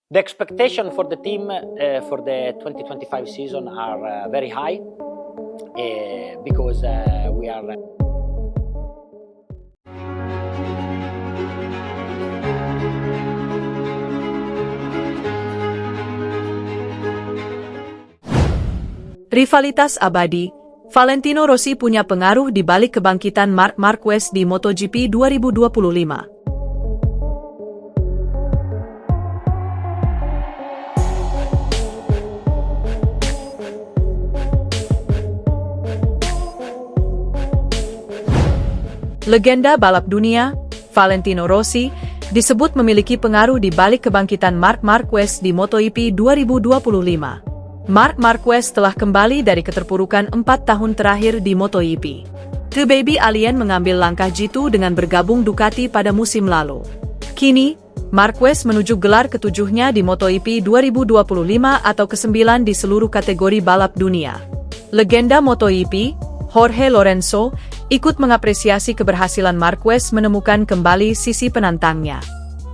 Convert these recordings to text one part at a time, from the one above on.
The expectation for the team for the 2025 season are very high because we are. Rivalitas abadi, Valentino Rossi punya pengaruh di balik kebangkitan Marc Marquez di MotoGP 2025. Legenda balap dunia, Valentino Rossi, disebut memiliki pengaruh di balik kebangkitan Marc Marquez di MotoGP 2025. Marc Marquez telah kembali dari keterpurukan 4 tahun terakhir di MotoGP. The Baby Alien mengambil langkah jitu dengan bergabung Ducati pada musim lalu. Kini, Marquez menuju gelar ketujuhnya di MotoGP 2025 atau ke-9 di seluruh kategori balap dunia. Legenda MotoGP, Jorge Lorenzo, ikut mengapresiasi keberhasilan Marquez menemukan kembali sisi penantangnya.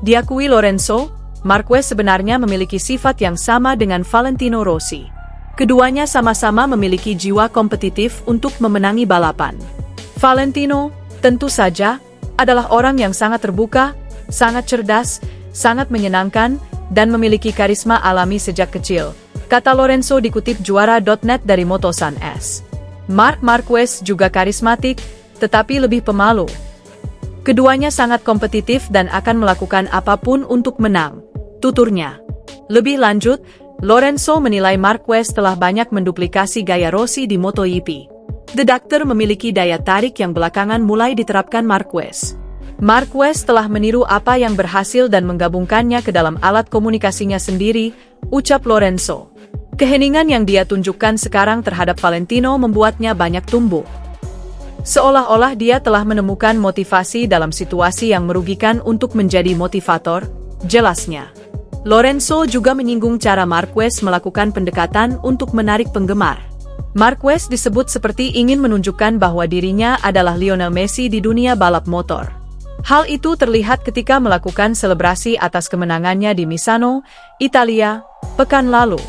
Diakui Lorenzo, Marquez sebenarnya memiliki sifat yang sama dengan Valentino Rossi. Keduanya sama-sama memiliki jiwa kompetitif untuk memenangi balapan. Valentino, tentu saja, adalah orang yang sangat terbuka, sangat cerdas, sangat menyenangkan, dan memiliki karisma alami sejak kecil, kata Lorenzo dikutip juara.net dari Motosan S. Marc Marquez juga karismatik, tetapi lebih pemalu. Keduanya sangat kompetitif dan akan melakukan apapun untuk menang, tuturnya. Lebih lanjut, Lorenzo menilai Marquez telah banyak menduplikasi gaya Rossi di MotoGP. The Doctor memiliki daya tarik yang belakangan mulai diterapkan Marquez. Marquez telah meniru apa yang berhasil dan menggabungkannya ke dalam alat komunikasinya sendiri, ucap Lorenzo. Keheningan yang dia tunjukkan sekarang terhadap Valentino membuatnya banyak tumbuh. Seolah-olah dia telah menemukan motivasi dalam situasi yang merugikan untuk menjadi motivator, jelasnya. Lorenzo juga menyinggung cara Marquez melakukan pendekatan untuk menarik penggemar. Marquez disebut seperti ingin menunjukkan bahwa dirinya adalah Lionel Messi di dunia balap motor. Hal itu terlihat ketika melakukan selebrasi atas kemenangannya di Misano, Italia, pekan lalu.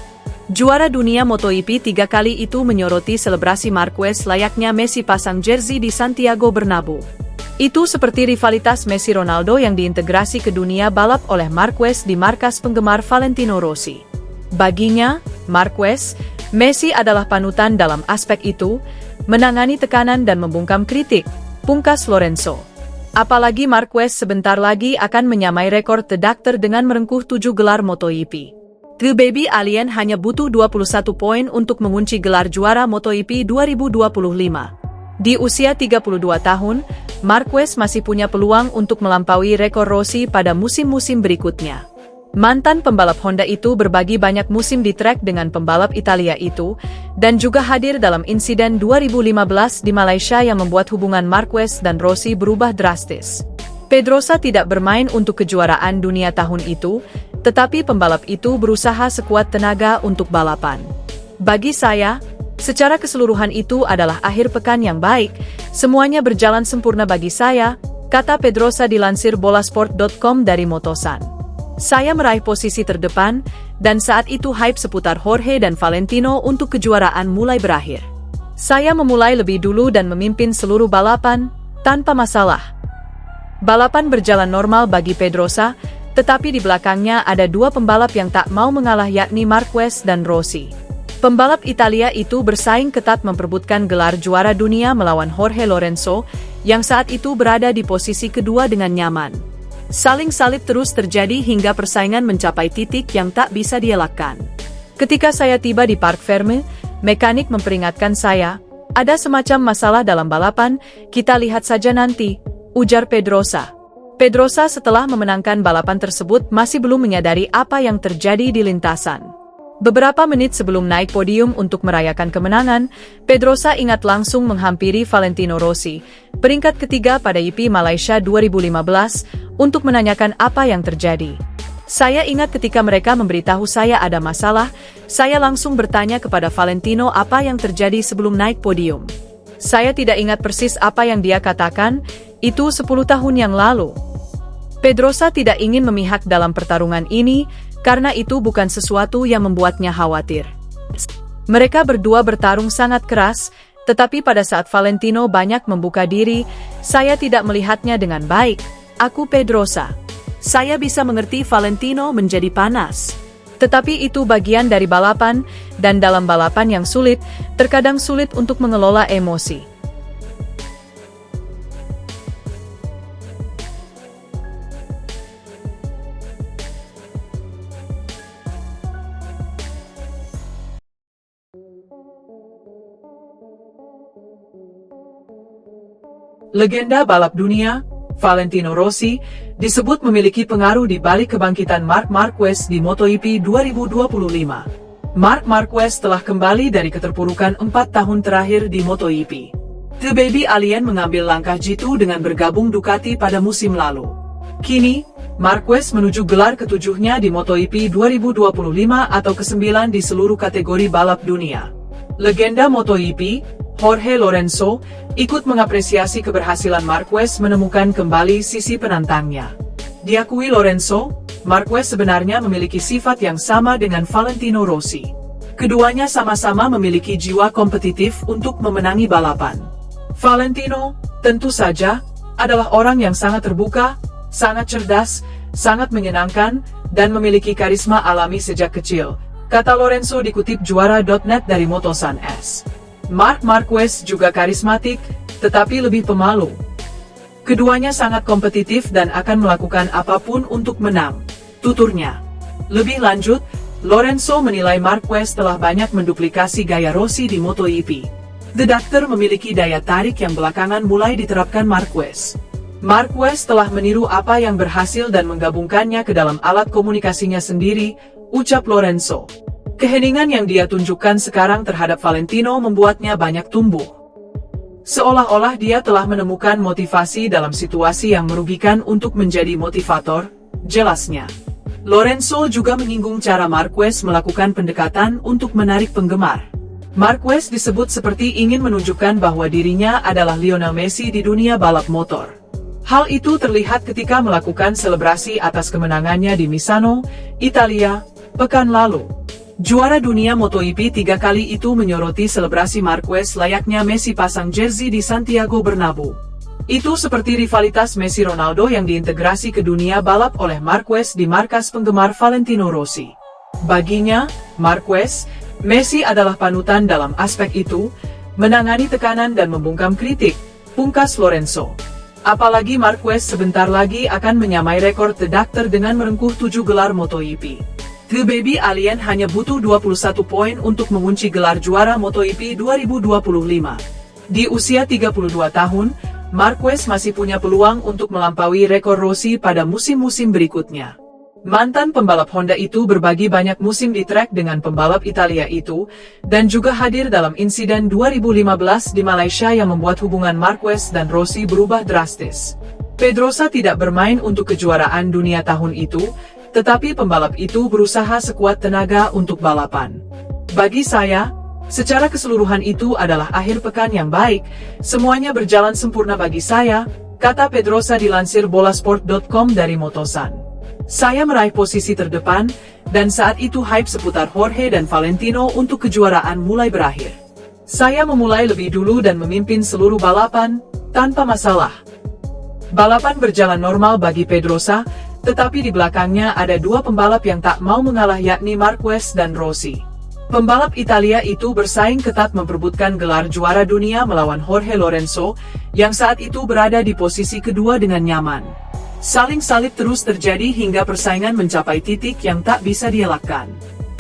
Juara dunia MotoGP 3 kali itu menyoroti selebrasi Marquez layaknya Messi pasang jersey di Santiago Bernabeu. Itu seperti rivalitas Messi-Ronaldo yang diintegrasi ke dunia balap oleh Marquez di markas penggemar Valentino Rossi. Baginya, Marquez, Messi adalah panutan dalam aspek itu, menangani tekanan dan membungkam kritik, pungkas Lorenzo. Apalagi Marquez sebentar lagi akan menyamai rekor The Doctor dengan merengkuh 7 gelar MotoGP. The Baby Alien hanya butuh 21 poin untuk mengunci gelar juara MotoGP 2025. Di usia 32 tahun, Marquez masih punya peluang untuk melampaui rekor Rossi pada musim-musim berikutnya. Mantan pembalap Honda itu berbagi banyak musim di trek dengan pembalap Italia itu, dan juga hadir dalam insiden 2015 di Malaysia yang membuat hubungan Marquez dan Rossi berubah drastis. Pedrosa tidak bermain untuk kejuaraan dunia tahun itu, tetapi pembalap itu berusaha sekuat tenaga untuk balapan. Bagi saya, secara keseluruhan itu adalah akhir pekan yang baik, semuanya berjalan sempurna bagi saya, kata Pedrosa dilansir bolasport.com dari Motosan. Saya meraih posisi terdepan, dan saat itu hype seputar Jorge dan Valentino untuk kejuaraan mulai berakhir. Saya memulai lebih dulu dan memimpin seluruh balapan, tanpa masalah. Balapan berjalan normal bagi Pedrosa, tetapi di belakangnya ada dua pembalap yang tak mau mengalah yakni Marquez dan Rossi. Pembalap Italia itu bersaing ketat memperebutkan gelar juara dunia melawan Jorge Lorenzo, yang saat itu berada di posisi kedua dengan nyaman. Saling salib terus terjadi hingga persaingan mencapai titik yang tak bisa dielakkan. Ketika saya tiba di Parc Ferme, mekanik memperingatkan saya, ada semacam masalah dalam balapan, kita lihat saja nanti, ujar Pedrosa. Pedrosa setelah memenangkan balapan tersebut masih belum menyadari apa yang terjadi di lintasan. Beberapa menit sebelum naik podium untuk merayakan kemenangan, Pedrosa ingat langsung menghampiri Valentino Rossi, peringkat ketiga pada GP Malaysia 2015, untuk menanyakan apa yang terjadi. Saya ingat ketika mereka memberitahu saya ada masalah, saya langsung bertanya kepada Valentino apa yang terjadi sebelum naik podium. Saya tidak ingat persis apa yang dia katakan, itu 10 tahun yang lalu. Pedrosa tidak ingin memihak dalam pertarungan ini, karena itu bukan sesuatu yang membuatnya khawatir. Mereka berdua bertarung sangat keras, tetapi pada saat Valentino banyak membuka diri, saya tidak melihatnya dengan baik. Aku Pedrosa. Saya bisa mengerti Valentino menjadi panas. Tetapi itu bagian dari balapan, dan dalam balapan yang sulit, terkadang sulit untuk mengelola emosi. Legenda balap dunia, Valentino Rossi, disebut memiliki pengaruh di balik kebangkitan Marc Marquez di MotoGP 2025. Marc Marquez telah kembali dari keterpurukan 4 tahun terakhir di MotoGP. The Baby Alien mengambil langkah jitu dengan bergabung Ducati pada musim lalu. Kini, Marquez menuju gelar ketujuhnya di MotoGP 2025 atau ke-9 di seluruh kategori balap dunia. Legenda MotoGP, Jorge Lorenzo, ikut mengapresiasi keberhasilan Marquez menemukan kembali sisi penantangnya. Diakui Lorenzo, Marquez sebenarnya memiliki sifat yang sama dengan Valentino Rossi. Keduanya sama-sama memiliki jiwa kompetitif untuk memenangi balapan. Valentino, tentu saja, adalah orang yang sangat terbuka, sangat cerdas, sangat menyenangkan, dan memiliki karisma alami sejak kecil, kata Lorenzo dikutip juara.net dari Motosan S. Marc Marquez juga karismatik, tetapi lebih pemalu. Keduanya sangat kompetitif dan akan melakukan apapun untuk menang, tuturnya. Lebih lanjut, Lorenzo menilai Marquez telah banyak menduplikasi gaya Rossi di MotoGP. The Doctor memiliki daya tarik yang belakangan mulai diterapkan Marquez. Marquez telah meniru apa yang berhasil dan menggabungkannya ke dalam alat komunikasinya sendiri, ucap Lorenzo. Keheningan yang dia tunjukkan sekarang terhadap Valentino membuatnya banyak tumbuh. Seolah-olah dia telah menemukan motivasi dalam situasi yang merugikan untuk menjadi motivator, jelasnya. Lorenzo juga menyinggung cara Marquez melakukan pendekatan untuk menarik penggemar. Marquez disebut seperti ingin menunjukkan bahwa dirinya adalah Lionel Messi di dunia balap motor. Hal itu terlihat ketika melakukan selebrasi atas kemenangannya di Misano, Italia, pekan lalu. Juara dunia MotoGP 3 kali itu menyoroti selebrasi Marquez layaknya Messi pasang jersey di Santiago Bernabeu. Itu seperti rivalitas Messi-Ronaldo yang diintegrasi ke dunia balap oleh Marquez di markas penggemar Valentino Rossi. Baginya, Marquez, Messi adalah panutan dalam aspek itu, menangani tekanan dan membungkam kritik, pungkas Lorenzo. Apalagi Marquez sebentar lagi akan menyamai rekor The Doctor dengan merengkuh 7 gelar MotoGP. The Baby Alien hanya butuh 21 poin untuk mengunci gelar juara MotoGP 2025. Di usia 32 tahun, Marquez masih punya peluang untuk melampaui rekor Rossi pada musim-musim berikutnya. Mantan pembalap Honda itu berbagi banyak musim di trek dengan pembalap Italia itu, dan juga hadir dalam insiden 2015 di Malaysia yang membuat hubungan Marquez dan Rossi berubah drastis. Pedrosa tidak bermain untuk kejuaraan dunia tahun itu, tetapi pembalap itu berusaha sekuat tenaga untuk balapan. Bagi saya, secara keseluruhan itu adalah akhir pekan yang baik, semuanya berjalan sempurna bagi saya, kata Pedrosa dilansir bolasport.com dari Motosan. Saya meraih posisi terdepan, dan saat itu hype seputar Jorge dan Valentino untuk kejuaraan mulai berakhir. Saya memulai lebih dulu dan memimpin seluruh balapan, tanpa masalah. Balapan berjalan normal bagi Pedrosa, tetapi di belakangnya ada dua pembalap yang tak mau mengalah yakni Marquez dan Rossi. Pembalap Italia itu bersaing ketat memperebutkan gelar juara dunia melawan Jorge Lorenzo, yang saat itu berada di posisi kedua dengan nyaman. Saling salib terus terjadi hingga persaingan mencapai titik yang tak bisa dielakkan.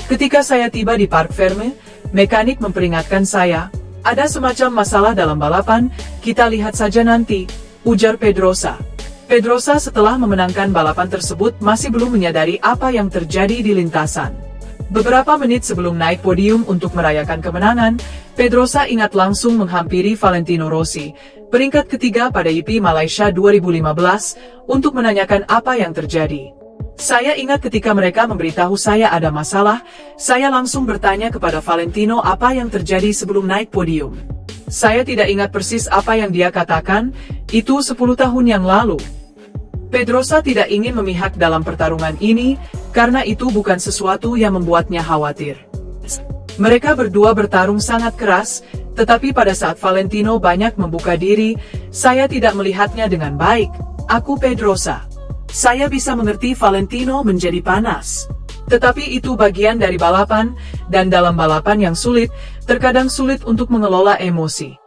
Ketika saya tiba di Parc Ferme, mekanik memperingatkan saya, ada semacam masalah dalam balapan, kita lihat saja nanti, ujar Pedrosa. Pedrosa setelah memenangkan balapan tersebut masih belum menyadari apa yang terjadi di lintasan. Beberapa menit sebelum naik podium untuk merayakan kemenangan, Pedrosa ingat langsung menghampiri Valentino Rossi, peringkat ketiga pada GP Malaysia 2015, untuk menanyakan apa yang terjadi. Saya ingat ketika mereka memberitahu saya ada masalah, saya langsung bertanya kepada Valentino apa yang terjadi sebelum naik podium. Saya tidak ingat persis apa yang dia katakan, itu 10 tahun yang lalu. Pedrosa tidak ingin memihak dalam pertarungan ini, karena itu bukan sesuatu yang membuatnya khawatir. Mereka berdua bertarung sangat keras, tetapi pada saat Valentino banyak membuka diri, saya tidak melihatnya dengan baik. Aku Pedrosa. Saya bisa mengerti Valentino menjadi panas. Tetapi itu bagian dari balapan, dan dalam balapan yang sulit, terkadang sulit untuk mengelola emosi.